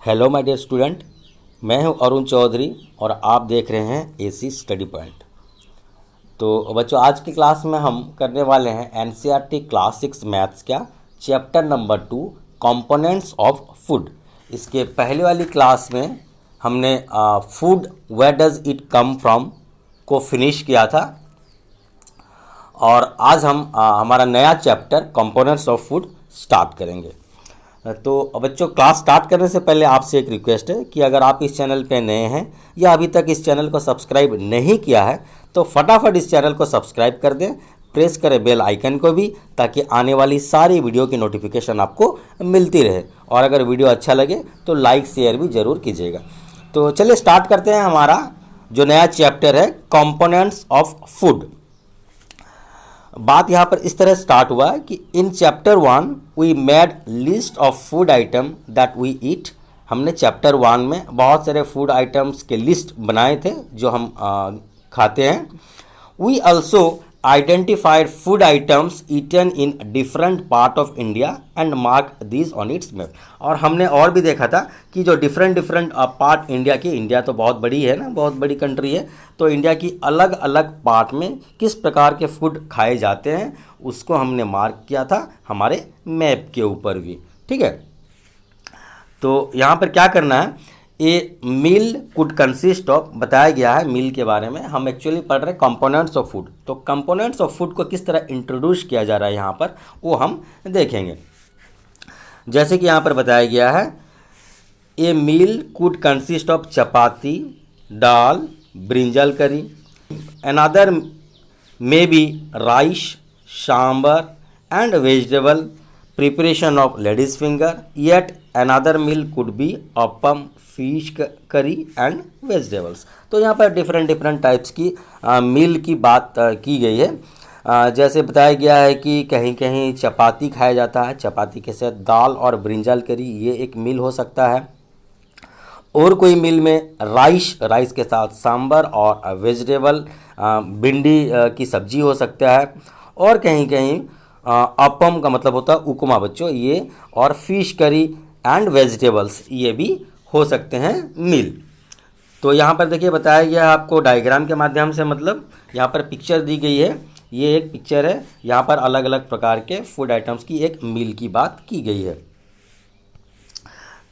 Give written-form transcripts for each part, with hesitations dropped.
Hello my dear student, मैं हूं अरुण चौधरी और आप देख रहे हैं एसी स्टडी पॉइंट। तो बच्चों, आज की क्लास में हम करने वाले हैं एनसीईआरटी क्लास 6 मैथ्स का chapter number 2 components of food. इसके पहले वाली क्लास में हमने food where does it come from को फिनिश किया था और आज हम हमारा नया chapter components of food start करेंगे। तो बच्चों, क्लास स्टार्ट करने से पहले आपसे एक रिक्वेस्ट है कि अगर आप इस चैनल पे नए हैं या अभी तक इस चैनल को सब्सक्राइब नहीं किया है तो फटाफट इस चैनल को सब्सक्राइब कर दें, प्रेस करें बेल आइकन को भी, ताकि आने वाली सारी वीडियो की नोटिफिकेशन आपको मिलती रहे। और अगर वीडियो अच्छा लगे तो लाइक शेयर भी ज़रूर कीजिएगा। तो चलिए स्टार्ट करते हैं हमारा जो नया चैप्टर है कंपोनेंट्स ऑफ फूड। बात यहाँ पर इस तरह स्टार्ट हुआ कि in chapter 1 we made list of food item that we eat. हमने चैप्टर 1 में बहुत सारे फूड आइटम्स के लिस्ट बनाए थे जो हम खाते हैं। We also identified food items eaten in different part of India and mark this on its map. और हमने और भी देखा था कि जो डिफरेंट पार्ट इंडिया की, इंडिया तो बहुत बड़ी है ना, बहुत बड़ी कंट्री है, तो इंडिया की अलग अलग पार्ट में किस प्रकार के फूड खाए जाते हैं उसको हमने मार्क किया था हमारे मैप के ऊपर भी। ठीक है, तो यहाँ पर क्या करना है, a meal could consist of, बताया गया है मील के बारे में। हम एक्चुअली पढ़ रहे हैं कंपोनेंट्स ऑफ फूड, तो कंपोनेंट्स ऑफ फूड को किस तरह इंट्रोड्यूस किया जा रहा है यहाँ पर वो हम देखेंगे। जैसे कि यहाँ पर बताया गया है, a meal could consist of chapati, dal, brinjal curry, another may be rice, sambar and vegetable preparation of ladies finger, yet another meal could be appam, fish curry and vegetables। तो यहाँ पर डिफरेंट टाइप्स की मील की बात की गई है। जैसे बताया गया है कि कहीं कहीं चपाती खाया जाता है, चपाती के साथ दाल और ब्रिंजल करी, ये एक मील हो सकता है। और कोई मील में राइस के साथ सांबर और वेजिटेबल भिंडी की सब्जी हो सकता है। और कहीं कहीं अपम का मतलब होता है उपमा बच्चों, ये, और फिश करी एंड वेजिटेबल्स, ये भी हो सकते हैं मील। तो यहाँ पर देखिए बताया गया है आपको डायग्राम के माध्यम से, मतलब यहाँ पर पिक्चर दी गई है, ये एक पिक्चर है, यहाँ पर अलग अलग प्रकार के फूड आइटम्स की एक मील की बात की गई है।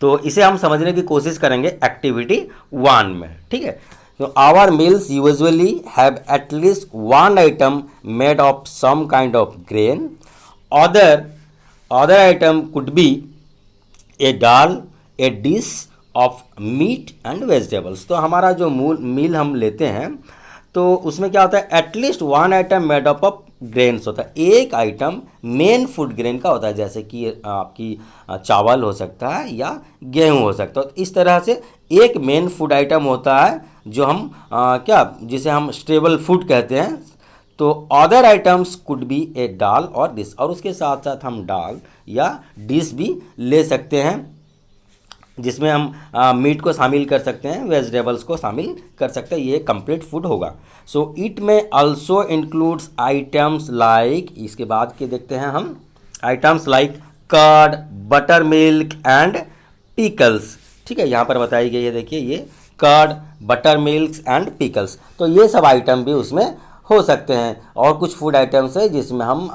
तो इसे हम समझने की कोशिश करेंगे एक्टिविटी 1 में। ठीक है, तो our meals usually have at least one item made of some kind of grain. other item could be a dal, a dish of meat and vegetables। तो हमारा जो मील हम लेते हैं तो उसमें क्या होता है, at least one item made up of grains होता है, एक आइटम मेन फूड ग्रेन का होता है, जैसे कि आपकी चावल हो सकता है या गेहूं हो सकता है। तो इस तरह से एक मेन फूड आइटम होता है जो हम जिसे हम स्टेबल फूड कहते हैं। तो अदर आइटम्स कुड बी ए दाल और डिश, और उसके साथ साथ हम दाल या डिश भी ले सकते हैं जिसमें हम मीट को शामिल कर सकते हैं, वेजिटेबल्स को शामिल कर सकते हैं, ये कंप्लीट फूड होगा। सो इट में आल्सो इंक्लूड्स आइटम्स लाइक, इसके बाद के देखते हैं हम, items like curd, butter milk and pickles. ठीक है, यहाँ पर बताई गई है, देखिए ये curd, butter milk and pickles, तो ये सब आइटम भी उसमें हो सकते हैं। और कुछ फूड आइटम्स है जिसमें हम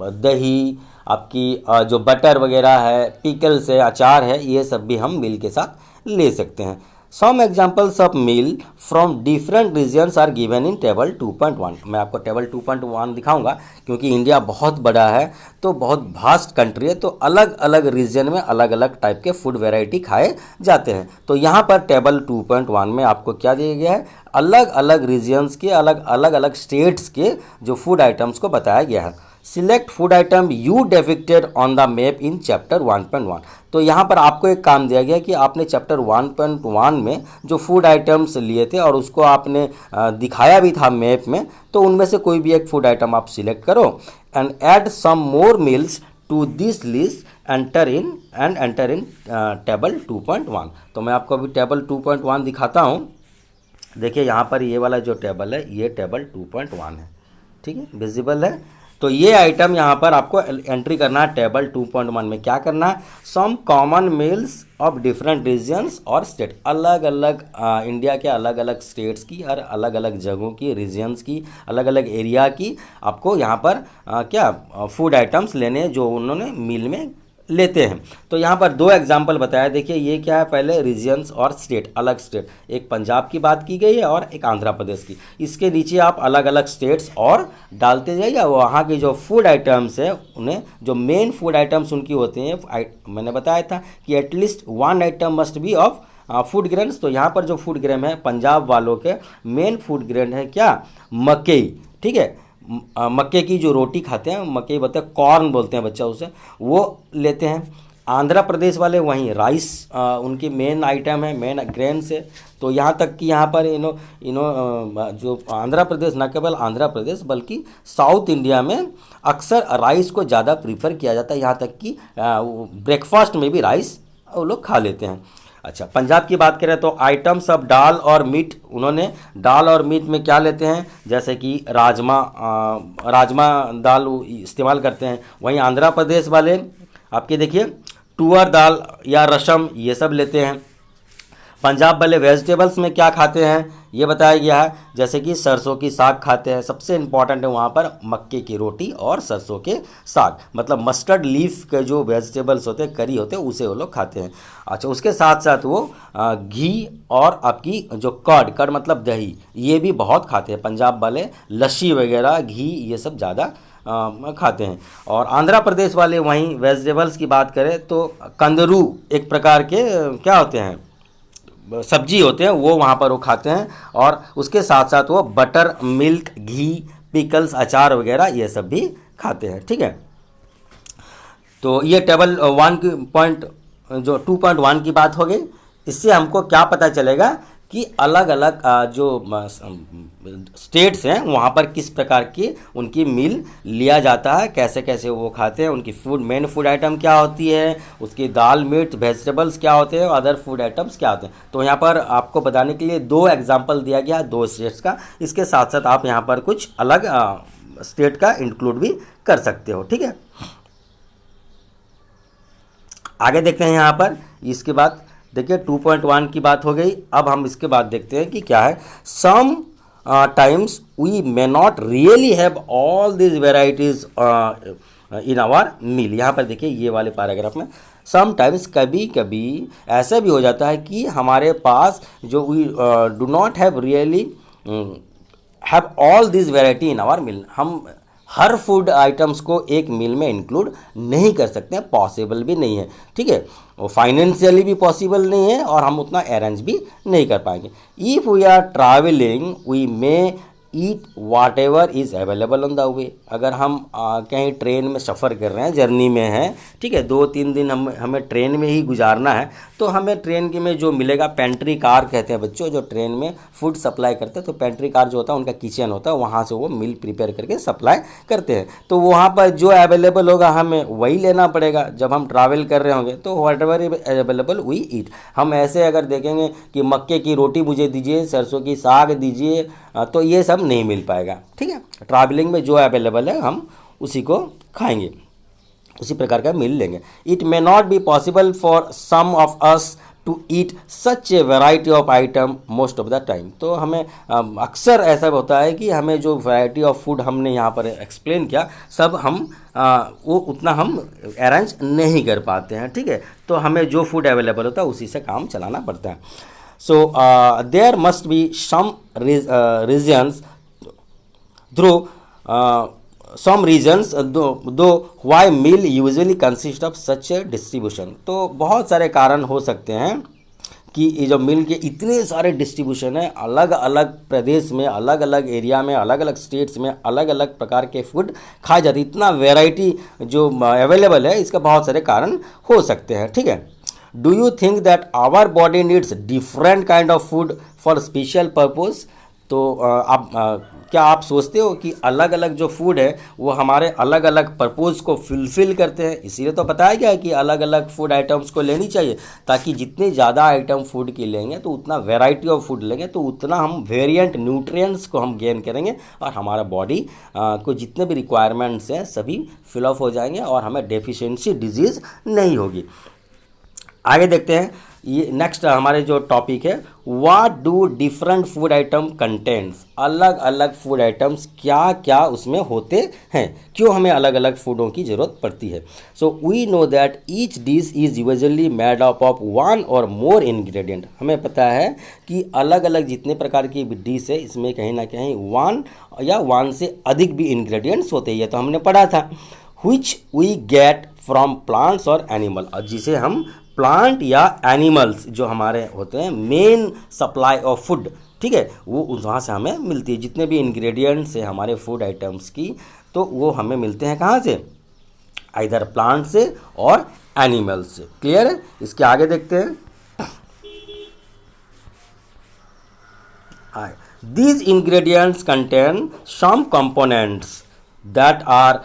दही, आपकी जो बटर वगैरह है, पिकल्स है, अचार है, ये सब भी हम मील के साथ ले सकते हैं। Some examples of meal from different regions are given in table 2.1। मैं आपको टेबल 2.1 दिखाऊंगा क्योंकि इंडिया बहुत बड़ा है, तो बहुत वास्ट कंट्री है, तो अलग अलग रीजन में अलग अलग टाइप के फूड वेराइटी खाए जाते हैं। तो यहाँ पर टेबल 2.1 में आपको क्या दिया गया है, अलग अलग रीजन्स के, अलग अलग स्टेट्स के जो फूड आइटम्स को बताया गया है। Select food item you depicted on the map in chapter 1.1। तो यहाँ पर आपको एक काम दिया गया कि आपने चैप्टर 1.1 में जो फूड आइटम्स लिए थे और उसको आपने दिखाया भी था मैप में, तो उनमें से कोई भी एक फूड आइटम आप सिलेक्ट करो and add some more meals to this list, enter in table 2.1। तो मैं आपको अभी टेबल 2.1 दिखाता हूँ। देखिए यहाँ पर ये वाला जो टेबल है, ये टेबल 2.1 है। ठीक है, विजिबल है। तो ये आइटम यहाँ पर आपको एंट्री करना है टेबल 2.1 में। क्या करना है, some common meals of different regions और स्टेट, अलग अलग इंडिया के अलग अलग स्टेट्स की और अलग अलग जगहों की, रीजन्स की, अलग अलग एरिया की आपको यहाँ पर क्या फूड आइटम्स लेने जो उन्होंने मील में लेते हैं। तो यहाँ पर दो एग्जाम्पल बताया। देखिए ये क्या है, पहले रीजन्स और स्टेट, अलग स्टेट, एक पंजाब की बात की गई है और एक आंध्र प्रदेश की। इसके नीचे आप अलग अलग स्टेट्स और डालते जाइए, वहाँ की जो फूड आइटम्स है उन्हें, जो मेन फूड आइटम्स उनकी होती हैं, मैंने बताया था कि at least one item must be of food grains. तो यहाँ पर जो फूड ग्रेन है पंजाब वालों के मेन फूड ग्रेन है क्या, मकई। ठीक है, मक्के की जो रोटी खाते हैं, मकई बोलते हैं, कॉर्न बोलते हैं बच्चा उसे, वो लेते हैं। आंध्र प्रदेश वाले वहीं राइस उनकी मेन आइटम है, मेन ग्रेन्स है। तो यहाँ तक कि यहाँ पर जो आंध्र प्रदेश, न केवल आंध्र प्रदेश बल्कि साउथ इंडिया में अक्सर राइस को ज़्यादा प्रीफर किया जाता है, यहाँ तक कि ब्रेकफास्ट में भी राइस वो लोग खा लेते हैं। अच्छा, पंजाब की बात करें तो आइटम्स ऑफ दाल और मीट, उन्होंने दाल और मीट में क्या लेते हैं, जैसे कि राजमा दाल इस्तेमाल करते हैं। वहीं आंध्र प्रदेश वाले आपके देखिए तुअर दाल या रसम ये सब लेते हैं। पंजाब वाले वेजिटेबल्स में क्या खाते हैं ये बताया गया है, जैसे कि सरसों की साग खाते हैं। सबसे इम्पॉर्टेंट है वहाँ पर मक्के की रोटी और सरसों के साग, मतलब मस्टर्ड लीफ के जो वेजिटेबल्स होते हैं, करी होते हैं, उसे वो लोग खाते हैं। अच्छा, उसके साथ साथ वो घी और आपकी जो कर्ड मतलब दही, ये भी बहुत खाते हैं पंजाब वाले। लस्सी वगैरह, घी, ये सब ज़्यादा खाते हैं। और आंध्र प्रदेश वाले वहीं वेजिटेबल्स की बात करें तो कंदरू एक प्रकार के क्या होते हैं, सब्जी होते हैं, वो वहाँ पर वो खाते हैं। और उसके साथ साथ वो बटर, मिल्क, घी, पिकल्स, अचार वगैरह ये सब भी खाते हैं। ठीक है, तो ये टेबल 2.1 की बात हो गई। इससे हमको क्या पता चलेगा कि अलग अलग जो स्टेट्स हैं वहाँ पर किस प्रकार की उनकी मील लिया जाता है, कैसे कैसे वो खाते हैं, उनकी मेन फूड आइटम क्या होती है, उसकी दाल, मीट, वेजिटेबल्स क्या होते हैं, अदर फूड आइटम्स क्या होते हैं। तो यहाँ पर आपको बताने के लिए दो एग्जाम्पल दिया गया, दो स्टेट्स का। इसके साथ साथ आप यहाँ पर कुछ अलग स्टेट का इंक्लूड भी कर सकते हो। ठीक है, आगे देखते हैं। यहाँ पर इसके बाद देखिए 2.1 की बात हो गई। अब हम इसके बाद देखते हैं कि क्या है, some times we may not really have all this varieties in our meal. यहाँ पर देखिए ये वाले पैराग्राफ में सम टाइम्स, कभी कभी ऐसा भी हो जाता है कि हमारे पास जो we do not have really have all this variety in our meal, हम हर फूड आइटम्स को एक मील में इंक्लूड नहीं कर सकते हैं, पॉसिबल भी नहीं है। ठीक है, वो फाइनेंशियली भी पॉसिबल नहीं है और हम उतना अरेंज भी नहीं कर पाएंगे। If we are travelling we may eat whatever is available on the way. अगर हम कहीं ट्रेन में सफ़र कर रहे हैं, जर्नी में हैं, ठीक है, 2-3 दिन हमें ट्रेन में ही गुजारना है, तो हमें ट्रेन के में जो मिलेगा, पेंट्री कार कहते हैं बच्चों, जो ट्रेन में फूड सप्लाई करते हैं। तो पेंट्री कार जो होता है उनका किचन होता है, वहाँ से वो मील प्रिपेयर करके सप्लाई करते हैं। तो वहाँ पर जो अवेलेबल होगा हमें वही लेना पड़ेगा जब हम ट्रैवल कर रहे होंगे। तो whatever available we eat. हम ऐसे अगर देखेंगे कि मक्के की रोटी मुझे दीजिए, सरसों की साग दीजिए, तो ये सब नहीं मिल पाएगा। ठीक है, ट्रैवलिंग में जो अवेलेबल है हम उसी को खाएंगे, उसी प्रकार का मील लेंगे। It may not be possible for some of us to eat such a variety of item most of the time. तो हमें अक्सर ऐसा होता है कि हमें जो वैरायटी ऑफ फूड हमने यहाँ पर एक्सप्लेन किया, सब हम वो उतना हम अरेंज नहीं कर पाते हैं। ठीक है, तो हमें जो फूड अवेलेबल होता है उसी से काम चलाना पड़ता है। So there must be some reasons though why meal usually consist of such a distribution। तो बहुत सारे कारण हो सकते हैं कि ये जो मील के इतने सारे डिस्ट्रीब्यूशन है, अलग अलग प्रदेश में, अलग अलग एरिया में, अलग अलग स्टेट्स में अलग अलग प्रकार के फूड खाए जाते, इतना वैरायटी जो अवेलेबल है, इसका बहुत सारे कारण हो सकते हैं। ठीक है, do you think that our body needs different kind of food for special purpose. तो आप क्या आप सोचते हो कि अलग अलग जो फूड है वो हमारे अलग अलग पर्पज़ को फुलफ़िल करते हैं? इसीलिए तो बताया गया है कि अलग अलग फूड आइटम्स को लेनी चाहिए, ताकि जितने ज़्यादा आइटम फूड की लेंगे तो उतना वेराइटी ऑफ फूड लेंगे तो उतना हम वेरिएंट न्यूट्रिएंट्स को हम गेन करेंगे और हमारा बॉडी को जितने भी रिक्वायरमेंट्स हैं सभी फिलअप हो जाएंगे और हमें डेफिशिएंसी डिजीज़ नहीं होगी। आगे देखते हैं, ये नेक्स्ट हमारे जो टॉपिक है, what do different food item contents. अलग अलग फूड आइटम्स क्या क्या उसमें होते हैं, क्यों हमें अलग अलग फूडों की ज़रूरत पड़ती है। So we know that each dish is usually made up of one or more ingredient. हमें पता है कि अलग अलग जितने प्रकार की डिश है इसमें कहीं ना कहीं वन या वन से अधिक भी इंग्रेडिएंट्स होते हैं, ये तो हमने पढ़ा था। Which we get from plants और एनिमल, और जिसे हम प्लांट या एनिमल्स जो हमारे होते हैं मेन सप्लाई ऑफ फूड, ठीक है, वो वहाँ से हमें मिलती है। जितने भी इंग्रेडिएंट्स है हमारे फूड आइटम्स की तो वो हमें मिलते हैं कहाँ से, आइदर प्लांट से और एनिमल्स से। क्लियर है? इसके आगे देखते हैं। These ingredients contain some components that are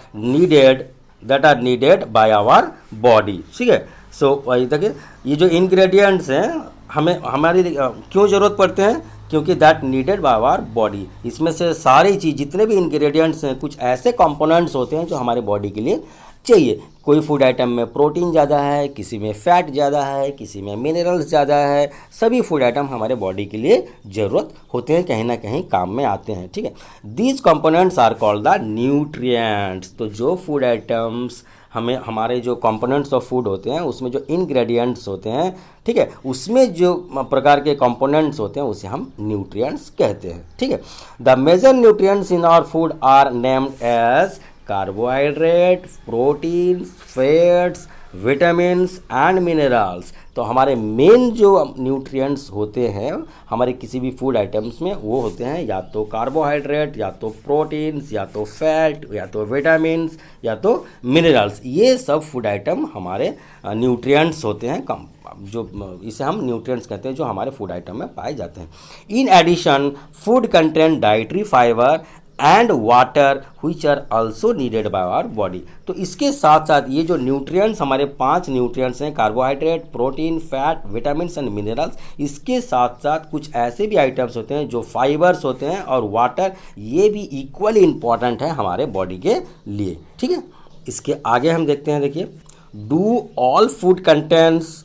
needed by our body, ठीक है। सो वही देखिए, ये जो इंग्रेडिएंट्स हैं हमें हमारी क्यों ज़रूरत पड़ते हैं, क्योंकि that needed by our body. इसमें से सारी चीज़ जितने भी इंग्रेडिएंट्स हैं कुछ ऐसे कंपोनेंट्स होते हैं जो हमारे बॉडी के लिए चाहिए। कोई फूड आइटम में प्रोटीन ज़्यादा है, किसी में फैट ज़्यादा है, किसी में मिनरल्स ज़्यादा है। सभी फूड आइटम हमारे बॉडी के लिए ज़रूरत होते हैं, कहीं ना कहीं काम में आते हैं, ठीक है। These components are called the nutrients. तो जो फूड आइटम्स हमें हमारे जो कंपोनेंट्स ऑफ फूड होते हैं उसमें जो इंग्रेडिएंट्स होते हैं, ठीक है, उसमें जो प्रकार के कंपोनेंट्स होते हैं उसे हम न्यूट्रिएंट्स कहते हैं, ठीक है। The major nutrients in our food are named as carbohydrate, protein, fats, vitamins and minerals. तो हमारे मेन जो न्यूट्रिएंट्स होते हैं हमारे किसी भी फूड आइटम्स में वो होते हैं या तो कार्बोहाइड्रेट, या तो प्रोटीन्स, या तो फैट, या तो विटामिन्स, या तो मिनरल्स। ये सब फूड आइटम हमारे न्यूट्रिएंट्स होते हैं, कम जो इसे हम न्यूट्रिएंट्स कहते हैं जो हमारे फूड आइटम में पाए जाते हैं। In addition food content dietary fibre and water which are also needed by our body. तो इसके साथ साथ ये जो न्यूट्रिएंट्स हमारे 5 न्यूट्रिएंट्स हैं, carbohydrate, protein, fat, vitamins and minerals, इसके साथ साथ कुछ ऐसे भी आइटम्स होते हैं जो फाइबर्स होते हैं और वाटर, ये भी इक्वली इम्पॉर्टेंट है हमारे बॉडी के लिए, ठीक है। इसके आगे हम देखते हैं, देखिए, do all food contents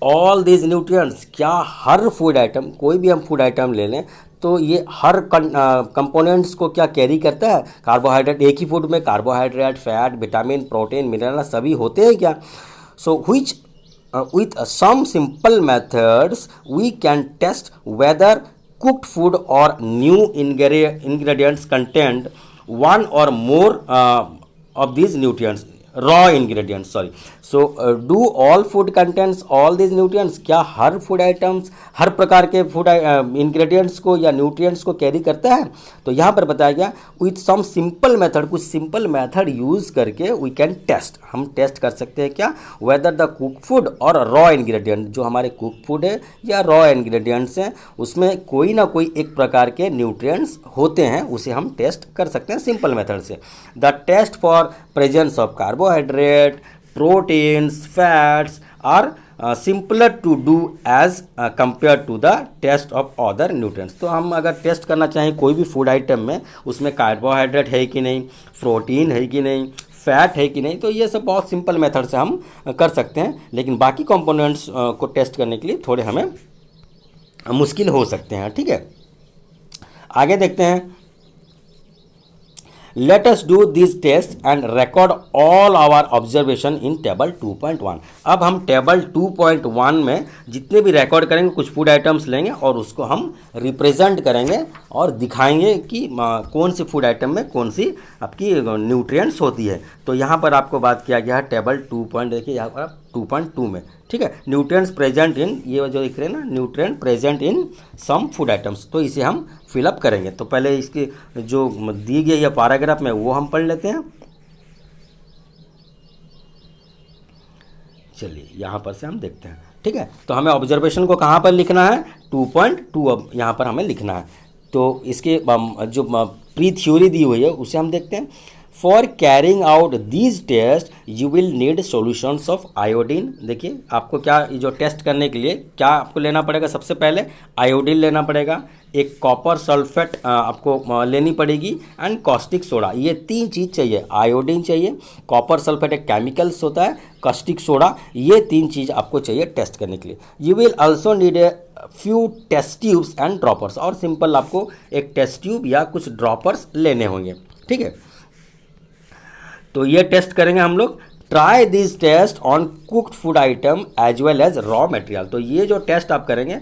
all these nutrients. क्या हर फूड आइटम, कोई भी हम फूड आइटम ले लें तो ये हर कंपोनेंट्स को क्या कैरी करता है? कार्बोहाइड्रेट, एक ही फूड में carbohydrate, fat, vitamin, protein, mineral सभी होते हैं क्या? So which with some simple methods we can test whether cooked food or new ingredients content one or more of these nutrients, raw ingredients, sorry. So do all food contains all these nutrients? क्या हर food items हर प्रकार के food ingredients को या nutrients को carry करता है? तो यहाँ पर बताया गया विथ सम सिंपल मेथड, कुछ सिंपल मेथड यूज़ करके वी कैन टेस्ट, हम टेस्ट कर सकते हैं क्या, वेदर द कुक फूड और रॉ इंग्रेडिएंट, जो हमारे कुक फूड है या रॉ इंग्रेडिएंट्स हैं उसमें कोई ना कोई एक प्रकार के न्यूट्रिएंट्स होते हैं, उसे हम टेस्ट कर सकते हैं सिंपल मेथड से। The test for presence of carbohydrate, proteins, fats are simpler to do as compare to the test of other nutrients. तो हम अगर टेस्ट करना चाहें कोई भी फूड आइटम में उसमें कार्बोहाइड्रेट है कि नहीं, प्रोटीन है कि नहीं, फैट है कि नहीं, तो ये सब बहुत सिंपल मेथड से हम कर सकते हैं। लेकिन बाकी कंपोनेंट्स को टेस्ट करने के लिए थोड़े हमें मुश्किल हो सकते हैं, ठीक है। आगे देखते हैं, Let us do these tests and record all our observation in table 2.1। अब हम टेबल 2.1 में जितने भी रिकॉर्ड करेंगे कुछ फूड आइटम्स लेंगे और उसको हम रिप्रेजेंट करेंगे और दिखाएंगे कि कौन सी फूड आइटम में कौन सी आपकी न्यूट्रिएंट्स होती है। तो यहाँ पर आपको बात किया गया है टेबल 2. देखिए यहाँ पर 2.2 में, ठीक है, न्यूट्रिएंट्स प्रेजेंट इन, ये जो दिख रहे हैं ना, nutrient present in some food items, तो इसे हम फिलअप करेंगे। तो पहले इसकी जो दी गई है पैराग्राफ में वो हम पढ़ लेते हैं। चलिए यहाँ पर से हम देखते हैं, ठीक है। तो हमें ऑब्जर्वेशन को कहाँ पर लिखना है, 2.2 अब यहाँ पर हमें लिखना है। तो इसके जो प्री थ्योरी दी हुई है उसे हम देखते हैं। For carrying out these test you will need solutions of iodine. देखिए आपको क्या, ये जो टेस्ट करने के लिए क्या आपको लेना पड़ेगा, सबसे पहले आयोडीन लेना पड़ेगा, एक कॉपर सल्फेट आपको लेनी पड़ेगी, एंड कॉस्टिक सोडा। ये 3 चीज़ चाहिए, आयोडीन चाहिए, कॉपर सल्फेट एक केमिकल्स होता है, कॉस्टिक सोडा, ये 3 चीज़ आपको चाहिए टेस्ट करने के लिए। You will also need a few test tubes and droppers, और सिंपल आपको एक टेस्ट ट्यूब या कुछ ड्रॉपर्स लेने होंगे, ठीक है। तो ये टेस्ट करेंगे हम लोग। Try this test on cooked food item as well as raw material. तो ये जो टेस्ट आप करेंगे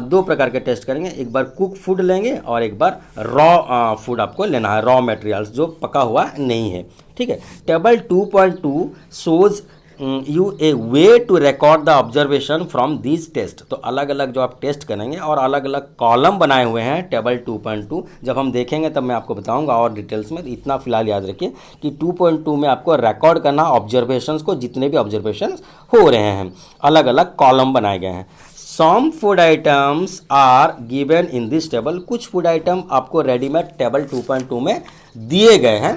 2 प्रकार के टेस्ट करेंगे, एक बार कुक फूड लेंगे और एक बार रॉ फूड आपको लेना है, रॉ मटेरियल्स जो पका हुआ नहीं है, ठीक है। Table 2.2 shows you a way to record the observation from this test. तो अलग अलग जो आप टेस्ट करेंगे और अलग अलग कॉलम बनाए हुए हैं टेबल 2.2, जब हम देखेंगे तब मैं आपको बताऊंगा और डिटेल्स में। इतना फिलहाल याद रखिए कि 2.2 में आपको रिकॉर्ड करना ऑब्जर्वेशंस को, जितने भी ऑब्जर्वेशंस हो रहे हैं, अलग अलग कॉलम बनाए गए हैं। Some food items are given in this table. कुछ फूड आइटम आपको रेडीमेड टेबल 2.2 में दिए गए हैं,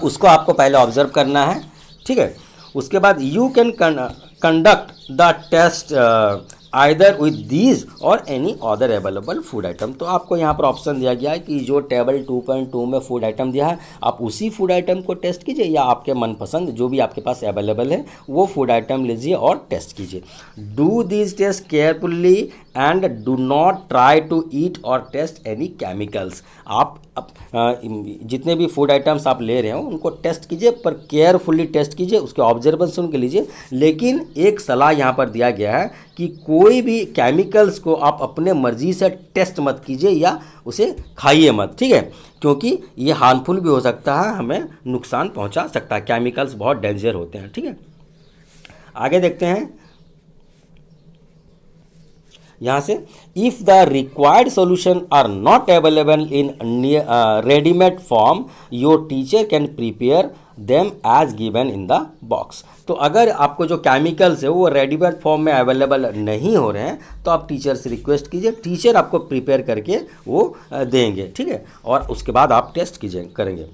उसको आपको पहले ऑब्जर्व करना है, ठीक है। उसके बाद you can conduct the test either with these or any other available food item. तो आपको यहाँ पर ऑप्शन दिया गया है कि जो टेबल 2.2 में फूड आइटम दिया है आप उसी फूड आइटम को टेस्ट कीजिए, या आपके मनपसंद जो भी आपके पास अवेलेबल है वो फूड आइटम लीजिए और टेस्ट कीजिए। Do these test carefully and do not try to eat or taste any chemicals. आप जितने भी फूड आइटम्स आप ले रहे हो उनको टेस्ट कीजिए, पर केयरफुली टेस्ट कीजिए, उसके ऑब्जर्वेशन के लीजिए। लेकिन एक सलाह यहाँ पर दिया गया है कि कोई भी केमिकल्स को आप अपने मर्जी से टेस्ट मत कीजिए या उसे खाइए मत, ठीक है, क्योंकि ये हार्मफुल भी हो सकता है, हमें नुकसान पहुँचा सकता है। केमिकल्स बहुत डेंजर होते हैं, ठीक है। आगे देखते हैं यहाँ से, if the required solution are not available in readymade form your teacher can prepare them as given in the box. तो अगर आपको जो केमिकल्स है वो रेडीमेड फॉर्म में अवेलेबल नहीं हो रहे हैं तो आप टीचर से रिक्वेस्ट कीजिए, टीचर आपको प्रिपेयर करके वो देंगे, ठीक है, और उसके बाद आप टेस्ट करेंगे।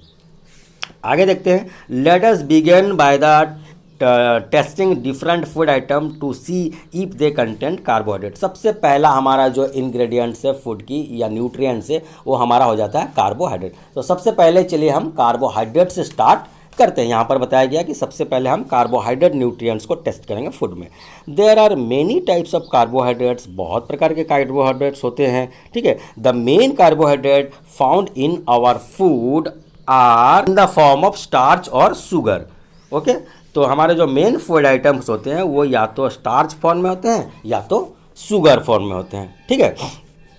आगे देखते हैं, let us begin by the testing different food item to see if they content carbohydrate. सबसे पहला हमारा जो इंग्रेडिएंट्स है फूड की या न्यूट्रिएंट्स है वो हमारा हो जाता है कार्बोहाइड्रेट। तो सबसे पहले चलिए हम कार्बोहाइड्रेट से स्टार्ट करते हैं। यहाँ पर बताया गया कि सबसे पहले हम कार्बोहाइड्रेट न्यूट्रिएंट्स को टेस्ट करेंगे फूड में। There are many types of carbohydrates, बहुत प्रकार के कार्बोहाइड्रेट्स होते हैं, ठीक है। The main carbohydrate found in our food are in the form of starch और शुगर, ओके। तो हमारे जो मेन फूड आइटम्स होते हैं वो या तो स्टार्च फॉर्म में होते हैं या तो शुगर फॉर्म में होते हैं, ठीक है।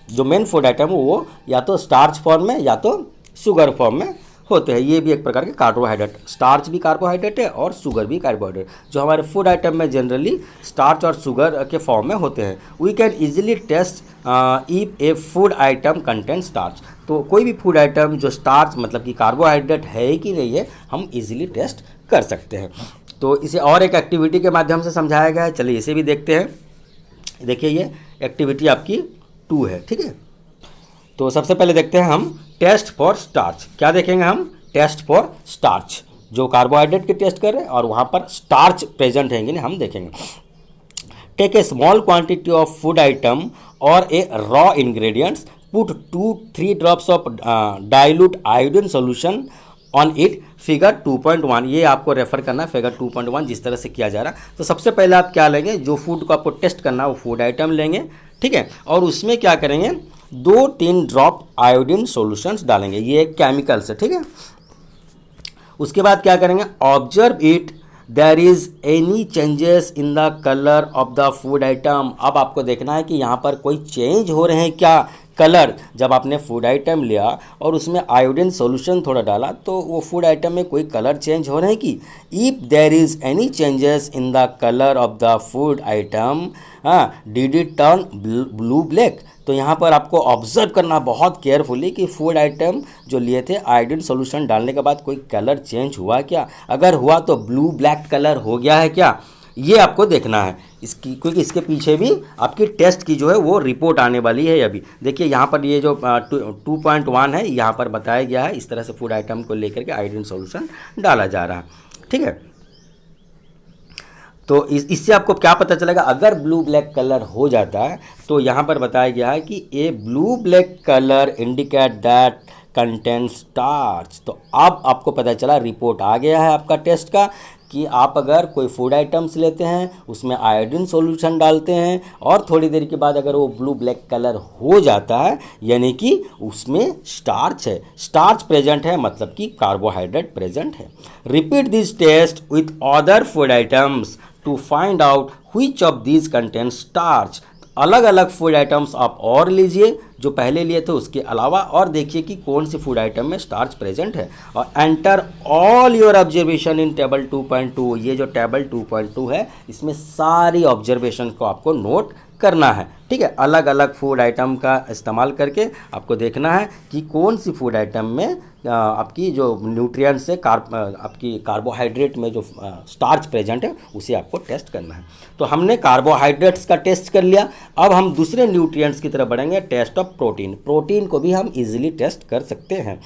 जो मेन फूड आइटम वो या तो स्टार्च फॉर्म में या तो शुगर फॉर्म में होते हैं। ये भी एक प्रकार के कार्बोहाइड्रेट, स्टार्च भी कार्बोहाइड्रेट है और शुगर भी कार्बोहाइड्रेट, जो हमारे फूड आइटम में जनरली स्टार्च और शुगर के फॉर्म में होते हैं। We can easily test if a food item content starch. तो कोई भी फूड आइटम जो स्टार्च मतलब कि कार्बोहाइड्रेट है कि नहीं है हम इजीली टेस्ट कर सकते हैं। तो इसे और एक एक्टिविटी के माध्यम से समझाया गया है, चलिए इसे भी देखते हैं। देखिए ये एक्टिविटी आपकी 2 है, ठीक है। तो सबसे पहले देखते हैं हम टेस्ट फॉर स्टार्च। क्या देखेंगे हम? टेस्ट फॉर स्टार्च, जो कार्बोहाइड्रेट के टेस्ट कर रहे हैं और वहाँ पर स्टार्च प्रेजेंट है कि नहीं हम देखेंगे। Take a small quantity of food item or a raw ingredients, put 2-3 drops of dilute iodine solution on it, figure 2.1। ये आपको रेफर करना है, फिगर 2.1 जिस तरह से किया जा रहा है। तो सबसे पहले आप क्या लेंगे, जो फूड को आपको टेस्ट करना है वो फूड आइटम लेंगे, ठीक है, और उसमें क्या करेंगे 2-3 ड्रॉप आयोडीन सॉल्यूशंस डालेंगे, ये एक केमिकल से, ठीक है। उसके बाद क्या करेंगे, observe it there is any changes in the colour of the food item. अब आपको देखना है कि यहाँ पर कोई चेंज हो रहे हैं क्या कलर। जब आपने फूड आइटम लिया और उसमें आयोडीन सॉल्यूशन थोड़ा डाला तो वो फूड आइटम में कोई कलर चेंज हो रहे हैं कि। If there is any changes in the colour of the food item, did it turn blue black. तो यहाँ पर आपको ऑब्जर्व करना बहुत केयरफुली कि फूड आइटम जो लिए थे आयोडीन सॉल्यूशन डालने के बाद कोई कलर चेंज हुआ क्या। अगर हुआ तो ब्लू ब्लैक कलर हो गया है क्या, ये आपको देखना है इसकी, क्योंकि इसके पीछे भी आपकी टेस्ट की जो है वो रिपोर्ट आने वाली है अभी। देखिए यहाँ पर ये जो 2.1 है, यहाँ पर बताया गया है इस तरह से फूड आइटम को लेकर के आयोडीन सॉल्यूशन डाला जा रहा है, ठीक है। तो इससे आपको क्या पता चलेगा, अगर ब्लू ब्लैक कलर हो जाता है तो यहाँ पर बताया गया है कि a blue black colour indicate that contain starch. तो अब आपको पता चला, रिपोर्ट आ गया है आपका टेस्ट का, कि आप अगर कोई फूड आइटम्स लेते हैं उसमें आयोडीन सॉल्यूशन डालते हैं और थोड़ी देर के बाद अगर वो ब्लू ब्लैक कलर हो जाता है, यानी कि उसमें स्टार्च है, स्टार्च प्रेजेंट है, मतलब कि कार्बोहाइड्रेट प्रेजेंट है। Repeat this test with other food items to find out which of these contain starch. अलग अलग फूड आइटम्स आप और लीजिए जो पहले लिए थे उसके अलावा, और देखिए कि कौन सी फूड आइटम में स्टार्च प्रेजेंट है, और enter all your observation in table 2.2। ये जो टेबल 2.2 है इसमें सारी ऑब्जर्वेशन को आपको नोट करना है, ठीक है। अलग अलग फूड आइटम का इस्तेमाल करके आपको देखना है कि कौन सी फूड आइटम में आपकी जो न्यूट्रिएंट्स है, आपकी कार्बोहाइड्रेट में जो स्टार्च प्रेजेंट है उसे आपको टेस्ट करना है। तो हमने कार्बोहाइड्रेट्स का टेस्ट कर लिया, अब हम दूसरे न्यूट्रिएंट्स की तरफ बढ़ेंगे, टेस्ट ऑफ प्रोटीन। प्रोटीन को भी हम इजीली टेस्ट कर सकते हैं।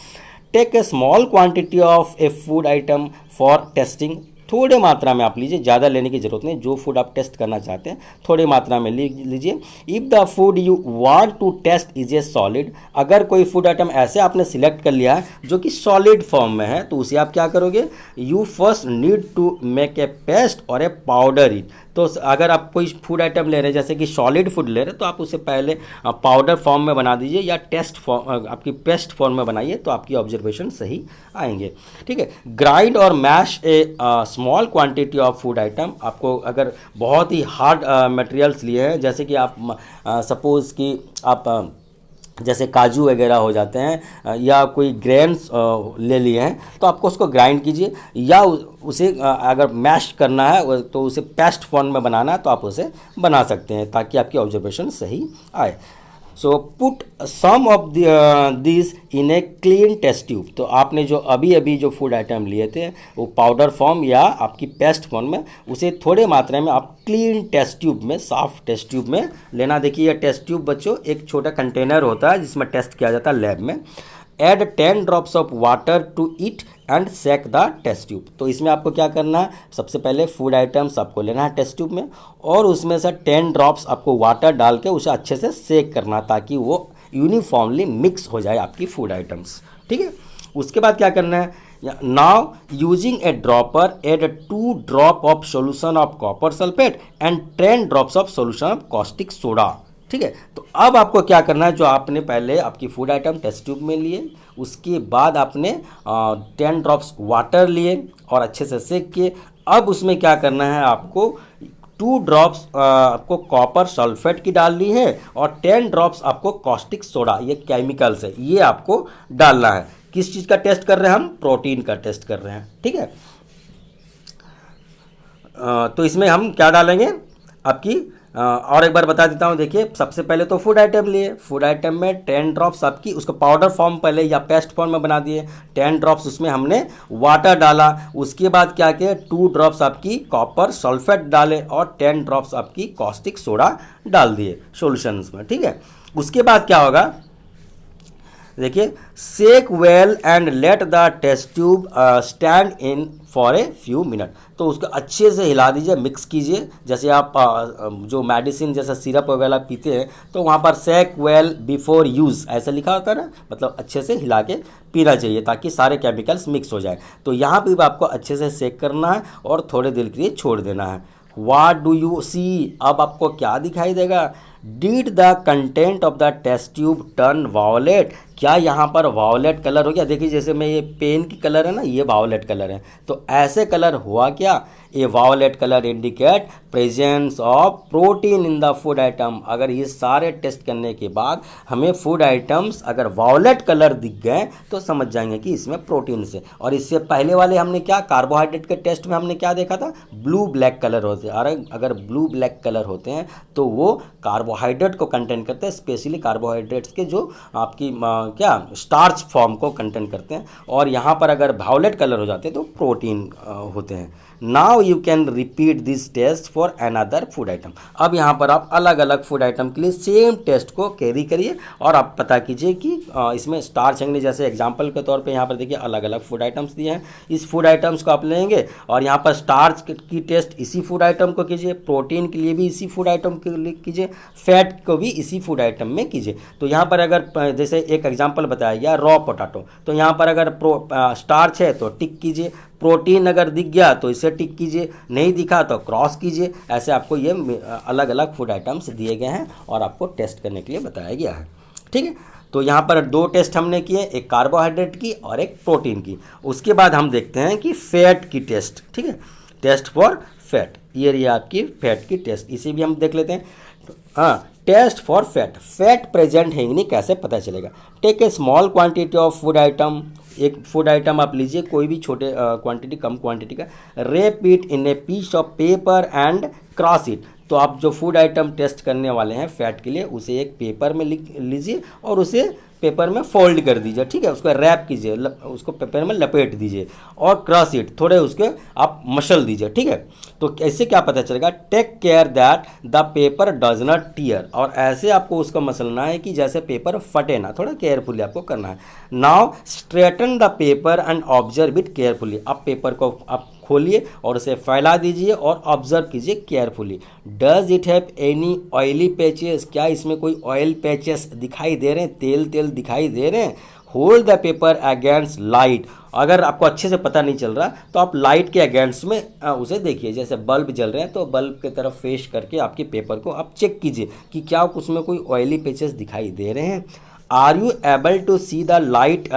Take a small quantity of a food item for testing. थोड़े मात्रा में आप लीजिए, ज़्यादा लेने की ज़रूरत नहीं। जो फूड आप टेस्ट करना चाहते हैं थोड़ी मात्रा में लीजिए। If the food you want to test is a solid, अगर कोई फूड आइटम ऐसे आपने सिलेक्ट कर लिया है जो कि सॉलिड फॉर्म में है, तो उसे आप क्या करोगे, you first need to make a paste or a powder it. तो अगर आप कोई फूड आइटम ले रहे हैं जैसे कि सॉलिड फूड ले रहे हैं, तो आप उसे पहले पाउडर फॉर्म में बना दीजिए या टेस्ट फॉर्म, आपकी पेस्ट फॉर्म में बनाइए, तो आपकी ऑब्जर्वेशन सही आएंगे, ठीक है। Grind or mash a small quantity of food item. आपको अगर बहुत ही हार्ड मटेरियल्स लिए हैं, जैसे कि आप सपोज़ कि आप जैसे काजू वगैरह हो जाते हैं या कोई ग्रेन्स ले लिए हैं, तो आपको उसको ग्राइंड कीजिए, या उसे अगर मैश करना है तो उसे पेस्ट फॉर्म में बनाना है तो आप उसे बना सकते हैं, ताकि आपकी ऑब्जर्वेशन सही आए। So put some of this in a clean test tube. तो आपने जो अभी जो फूड आइटम लिए थे वो पाउडर फॉर्म या आपकी पेस्ट फॉर्म में, उसे थोड़े मात्रा में आप क्लीन टेस्ट ट्यूब में, साफ टेस्ट ट्यूब में लेना। देखिए यह टेस्ट ट्यूब बच्चों एक छोटा कंटेनर होता है जिसमें टेस्ट किया जाता है लैब में। Add 10 drops of water to it and shake the test tube. तो इसमें आपको क्या करना है, सबसे पहले फूड आइटम्स आपको लेना है टेस्ट ट्यूब में, और उसमें से 10 ड्रॉप्स आपको वाटर डाल के उसे अच्छे से सेक करना, ताकि वो यूनिफॉर्मली मिक्स हो जाए आपकी फूड आइटम्स, ठीक है। उसके बाद क्या करना है, now using a dropper add 2 drop of solution of copper sulphate and 10 drops of solution of caustic soda, ठीक है। तो अब आपको क्या करना है, जो आपने पहले आपकी फूड आइटम टेस्ट ट्यूब में लिए, उसके बाद आपने 10 ड्रॉप्स वाटर लिए और अच्छे से सेक किए। अब उसमें क्या करना है, आपको 2 ड्रॉप्स आपको कॉपर सल्फेट की डालनी है और 10 ड्रॉप्स आपको कॉस्टिक सोडा, ये केमिकल्स है, ये आपको डालना है। किस चीज़ का टेस्ट कर रहे हैं हम, प्रोटीन का टेस्ट कर रहे हैं, ठीक है। तो इसमें हम क्या डालेंगे आपकी, और एक बार बता देता हूँ। देखिए सबसे पहले तो फूड आइटम लिए, फूड आइटम में 10 ड्रॉप्स आपकी, उसको पाउडर फॉर्म पहले या पेस्ट फॉर्म में बना दिए, 10 ड्रॉप्स उसमें हमने वाटर डाला। उसके बाद क्या किया, 2 ड्रॉप्स आपकी कॉपर सल्फेट डाले और 10 ड्रॉप्स आपकी कॉस्टिक सोडा डाल दिए सॉल्यूशंस में, ठीक है। उसके बाद क्या होगा, देखिए shake well and let the test tube stand in for a few minute. तो उसको अच्छे से हिला दीजिए, मिक्स कीजिए। जैसे आप जो मेडिसिन जैसा सिरप वगैरह पीते हैं तो वहाँ पर सेक वेल बिफोर यूज़ ऐसा लिखा होता है ना, मतलब अच्छे से हिला के पीना चाहिए ताकि सारे केमिकल्स मिक्स हो जाए। तो यहाँ भी आपको अच्छे से सेक करना है और थोड़े देर के लिए छोड़ देना है। व्हाट डू यू सी, अब आपको क्या दिखाई देगा, did the content of the test tube turn violet, क्या यहाँ पर वायोलेट कलर हो गया। देखिए जैसे मैं ये पेन की कलर है ना, ये वायोलेट कलर है, तो ऐसे कलर हुआ क्या, ये violet colour indicate presence of protein in the food item. अगर ये सारे टेस्ट करने के बाद हमें फूड आइटम्स अगर वायोलेट कलर दिख गए तो समझ जाएंगे कि इसमें प्रोटीन से। और इससे पहले वाले हमने क्या, कार्बोहाइड्रेट के टेस्ट में हमने क्या देखा था, ब्लू ब्लैक कलर होते हैं। अगर ब्लू ब्लैक कलर होते हैं तो वो कार्बोहाइड्रेट को कंटेन करते हैं, स्पेशली कार्बोहाइड्रेट्स के जो आपकी क्या स्टार्च फॉर्म को कंटेन करते हैं, और यहाँ पर अगर वायोलेट कलर हो जाते हैं तो प्रोटीन होते हैं। Now you can repeat this test for another food item. अब यहाँ पर आप अलग अलग फूड आइटम के लिए सेम टेस्ट को कैरी करिए और आप पता कीजिए कि इसमें स्टार्च है। जैसे एग्जांपल के तौर पे यहाँ पर देखिए अलग अलग फूड आइटम्स दिए हैं, इस फूड आइटम्स को आप लेंगे और यहाँ पर स्टार्च की टेस्ट इसी फूड आइटम को कीजिए, प्रोटीन के लिए भी इसी फूड आइटम के लिए कीजिए, फैट को भी इसी फूड आइटम में कीजिए। तो यहाँ पर अगर जैसे एक एग्जाम्पल बताया गया रॉ पोटैटो, तो यहाँ पर अगर स्टार्च है तो टिक कीजिए, प्रोटीन अगर दिख गया तो इसे टिक कीजिए, नहीं दिखा तो क्रॉस कीजिए। ऐसे आपको ये अलग अलग फूड आइटम्स दिए गए हैं और आपको टेस्ट करने के लिए बताया गया है। ठीक है, तो यहाँ पर दो टेस्ट हमने किए, एक कार्बोहाइड्रेट की और एक प्रोटीन की। उसके बाद हम देखते हैं कि फैट की टेस्ट। ठीक है, टेस्ट फॉर फैट, ये रही आपकी फैट की टेस्ट, इसे भी हम देख लेते हैं। हाँ, test for fat, fat present है कि नहीं कैसे पता चलेगा। Take a small quantity of food item, एक फूड आइटम आप लीजिए कोई भी छोटे क्वांटिटी, कम क्वांटिटी का, wrap it in a piece of paper and crush it. तो आप जो फूड आइटम टेस्ट करने वाले हैं फैट के लिए, उसे एक पेपर में लिख लीजिए और उसे पेपर में फोल्ड कर दीजिए। ठीक है, उसको रैप कीजिए, उसको पेपर में लपेट दीजिए और क्रॉस इट, थोड़े उसके आप मसल दीजिए। ठीक है, तो ऐसे क्या पता चलेगा, take care that the paper does not tear, और ऐसे आपको उसको मसलना है कि जैसे पेपर फटे ना, थोड़ा केयरफुली आपको करना है। Now straighten the paper and observe it carefully. आप पेपर को आप खोलिए और उसे फैला दीजिए और ऑब्जर्व कीजिए carefully. Does it have any oily patches, क्या इसमें कोई ऑयल पैचेस दिखाई दे रहे हैं, तेल तेल दिखाई दे रहे हैं। Hold the paper against light, अगर आपको अच्छे से पता नहीं चल रहा तो आप लाइट के अगेंस्ट में उसे देखिए, जैसे बल्ब जल रहे हैं तो बल्ब की तरफ फेस करके आपके पेपर को आप चेक कीजिए कि क्या उसमें कोई ऑयली पैचेस दिखाई दे रहे हैं। Are you able to see the light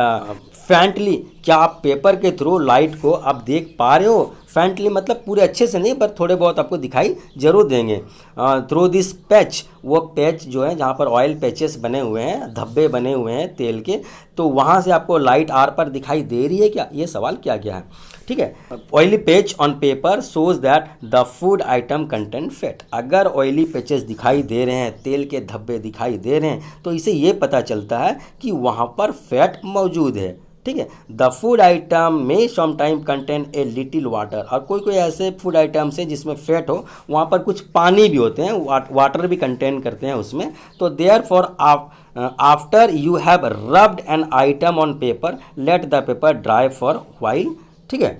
faintly, क्या आप पेपर के थ्रू लाइट को आप देख पा रहे हो। फैंटली मतलब पूरे अच्छे से नहीं, पर थोड़े बहुत आपको दिखाई जरूर देंगे। थ्रू दिस पैच, वो पैच जो है जहाँ पर ऑयल पैचेस बने हुए हैं, धब्बे बने हुए हैं तेल के, तो वहाँ से आपको लाइट आर पर दिखाई दे रही है क्या, ये सवाल किया गया है। ठीक है, oily patch on paper shows that the food item content fat. अगर ऑयली पैचेस दिखाई दे रहे हैं, तेल के धब्बे दिखाई दे रहे हैं, तो इसे ये पता चलता है कि वहाँ पर फैट मौजूद है। ठीक है, द फूड आइटम में sometime contain a little water, और कोई कोई ऐसे फूड आइटम्स हैं जिसमें फैट हो, वहाँ पर कुछ पानी भी होते हैं, वाटर भी कंटेन करते हैं उसमें। तो therefore after you have rubbed an item on paper, let the paper dry for while. ठीक है,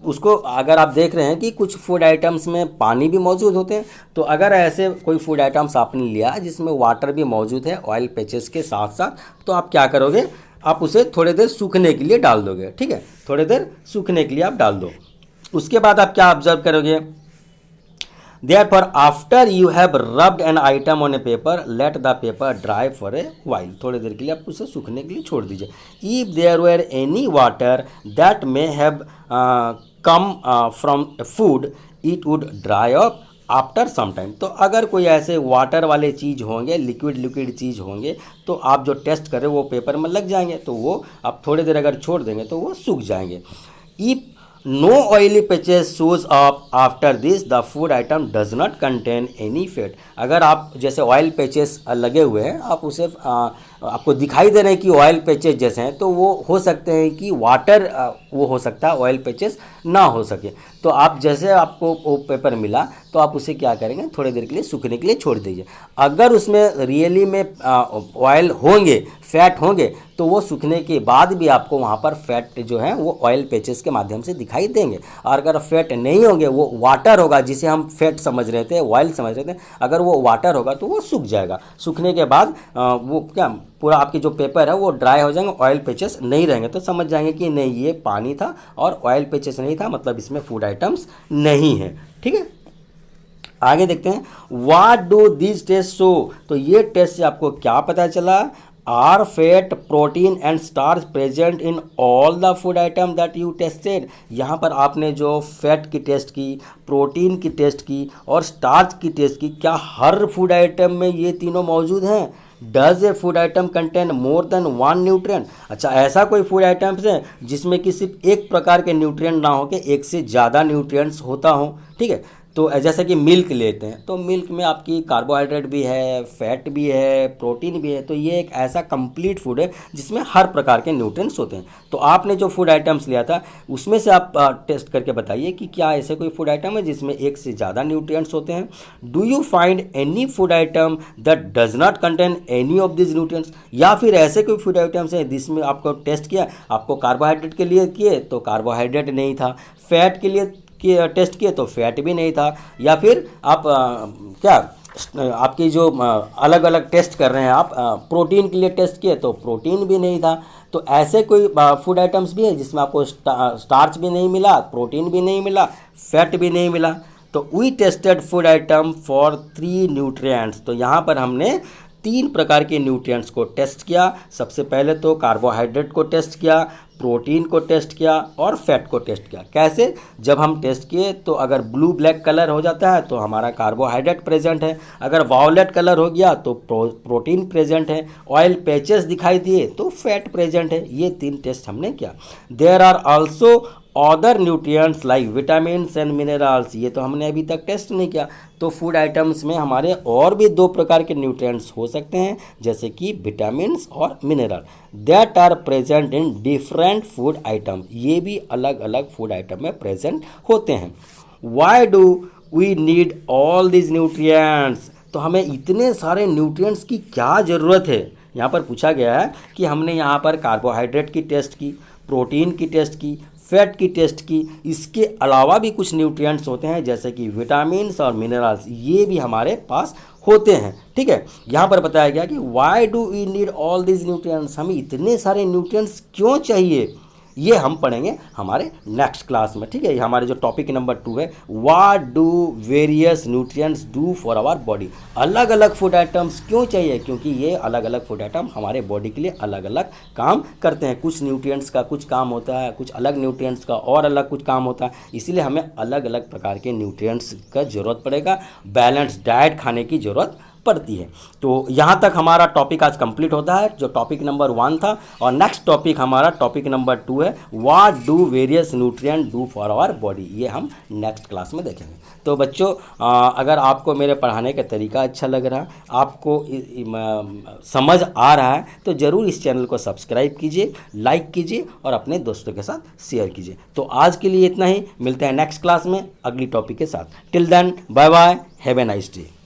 उसको अगर आप देख रहे हैं कि कुछ फूड आइटम्स में पानी भी मौजूद होते हैं, तो अगर ऐसे कोई फूड आइटम्स आपने लिया जिसमें वाटर भी मौजूद है ऑयल पैचेस के साथ साथ, तो आप क्या करोगे, आप उसे थोड़ी देर सूखने के लिए डाल दोगे। ठीक है, थोड़ी देर सूखने के लिए आप डाल दो। उसके बाद आप क्या ऑब्जर्व करोगे, Therefore, after you have rubbed an item on a paper, let the paper dry for a while. थोड़ी देर के लिए आप उसे सूखने के लिए छोड़ दीजिए। If there were any water that may have come from food, it would dry up after some time. तो अगर कोई ऐसे वाटर वाले चीज़ होंगे, लिक्विड चीज़ होंगे, तो आप जो टेस्ट करें वो पेपर में लग जाएंगे, तो वो आप थोड़ी देर अगर छोड़ देंगे तो वो सूख जाएंगे। If no oily patches shows up after this, the food item does not contain any fat. अगर आप जैसे ऑयल पैचेस लगे हुए हैं, आप उसे आपको दिखाई दे रहे हैं कि ऑयल पैचेस जैसे हैं, तो वो हो सकते हैं कि वाटर वो हो सकता है, ऑयल पैचेस ना हो सके। तो आप जैसे आपको वो पेपर मिला तो आप उसे क्या करेंगे, थोड़ी देर के लिए सूखने के लिए छोड़ दीजिए। अगर उसमें रियली में ऑयल होंगे, फैट होंगे, तो वो सूखने के बाद भी आपको वहाँ पर फैट जो है वो ऑयल पैचेस के माध्यम से दिखाई देंगे। और अगर फैट नहीं होंगे, वो वाटर होगा, जिसे हम फैट समझ रहे थे, ऑयल समझ रहे थे, अगर वो वाटर होगा तो वो सूख जाएगा। सूखने के बाद वो क्या पूरा आपकी जो पेपर है वो ड्राई हो जाएंगे, ऑयल पैचेस नहीं रहेंगे, तो समझ जाएंगे कि नहीं ये पानी था और ऑयल पैचेस नहीं था, मतलब इसमें फूड आइटम्स नहीं है। ठीक है, आगे देखते हैं, what do this test show. तो ये टेस्ट से आपको क्या पता चला, are fat, protein and starch present in all the food item that you tested. यहाँ पर आपने जो फैट की टेस्ट की, प्रोटीन की टेस्ट की और स्टार्च की टेस्ट की, क्या हर फूड आइटम में ये तीनों मौजूद हैं। Does a food atom contain more than one nutrient. अच्छा, ऐसा कोई फूड आइटम्स है जिसमें कि सिर्फ एक प्रकार के न्यूट्रिएंट ना हो के एक से ज़्यादा न्यूट्रिएंट्स होता हो। ठीक है, तो जैसे कि मिल्क लेते हैं तो मिल्क में आपकी कार्बोहाइड्रेट भी है, फैट भी है, प्रोटीन भी है। तो ये एक ऐसा कंप्लीट फूड है जिसमें हर प्रकार के न्यूट्रिएंट्स होते हैं। तो आपने जो फूड आइटम्स लिया था उसमें से आप टेस्ट करके बताइए कि क्या ऐसे कोई फूड आइटम है जिसमें एक से ज़्यादा न्यूट्रिएंट्स होते हैं। Do you find any food item that does not contain any of this nutrients, या फिर ऐसे कोई फूड आइटम्स हैं जिसमें आपको टेस्ट किया, आपको कार्बोहाइड्रेट के लिए किए तो कार्बोहाइड्रेट नहीं था, फैट के लिए टेस्ट किए तो फैट भी नहीं था, या फिर आप क्या आपकी जो अलग अलग टेस्ट कर रहे हैं आप प्रोटीन के लिए टेस्ट किए तो प्रोटीन भी नहीं था। तो ऐसे कोई फूड आइटम्स भी है जिसमें आपको स्टार्च भी नहीं मिला, प्रोटीन भी नहीं मिला, फैट भी नहीं मिला। तो we tested food item for 3 nutrients. तो यहाँ पर हमने 3 प्रकार के न्यूट्रिएंट्स को टेस्ट किया। सबसे पहले तो कार्बोहाइड्रेट को टेस्ट किया, प्रोटीन को टेस्ट किया और फैट को टेस्ट किया। कैसे? जब हम टेस्ट किए तो अगर ब्लू ब्लैक कलर हो जाता है तो हमारा कार्बोहाइड्रेट प्रेजेंट है, अगर वायलेट कलर हो गया तो प्रोटीन प्रेजेंट है, ऑयल पैचेस दिखाई दिए तो फैट प्रेजेंट है। ये 3 टेस्ट हमने किया। There are also other nutrients like vitamins and minerals, ये तो हमने अभी तक टेस्ट नहीं किया। तो फूड आइटम्स में हमारे और भी 2 प्रकार के न्यूट्रिएंट्स हो सकते हैं जैसे कि विटामिन्स और mineral, that are present in different food item. ये भी अलग अलग फूड आइटम में प्रेजेंट होते हैं। Why do we need all this nutrients, तो हमें इतने सारे न्यूट्रिएंट्स की क्या ज़रूरत है। यहाँ पर पूछा गया है कि हमने यहाँ पर कार्बोहाइड्रेट की टेस्ट की, प्रोटीन की टेस्ट की, फैट की टेस्ट की, इसके अलावा भी कुछ न्यूट्रिएंट्स होते हैं जैसे कि विटामिन्स और मिनरल्स, ये भी हमारे पास होते हैं। ठीक है, यहाँ पर बताया गया कि why do we need all this nutrients, हमें इतने सारे न्यूट्रिएंट्स क्यों चाहिए, ये हम पढ़ेंगे हमारे नेक्स्ट क्लास में। ठीक है, ये हमारे जो टॉपिक नंबर 2 है, what do various nutrients do for our body. अलग अलग फूड आइटम्स क्यों चाहिए, क्योंकि ये अलग अलग फूड आइटम हमारे बॉडी के लिए अलग अलग काम करते हैं। कुछ न्यूट्रिएंट्स का कुछ काम होता है, कुछ अलग न्यूट्रिएंट्स का और अलग कुछ काम होता है, इसीलिए हमें अलग अलग प्रकार के न्यूट्रिएंट्स का ज़रूरत पड़ेगा, बैलेंस डाइट खाने की ज़रूरत पड़ती है। तो यहाँ तक हमारा टॉपिक आज कंप्लीट होता है, जो टॉपिक नंबर 1 था। और नेक्स्ट टॉपिक हमारा टॉपिक नंबर 2 है, what do various nutrient do for our body. ये हम नेक्स्ट क्लास में देखेंगे। तो बच्चों, अगर आपको मेरे पढ़ाने का तरीका अच्छा लग रहा है, आपको समझ आ रहा है, तो ज़रूर इस चैनल को सब्सक्राइब कीजिए, लाइक कीजिए और अपने दोस्तों के साथ शेयर कीजिए। तो आज के लिए इतना ही, मिलते हैं नेक्स्ट क्लास में अगली टॉपिक के साथ। Till then, bye bye, have a nice day.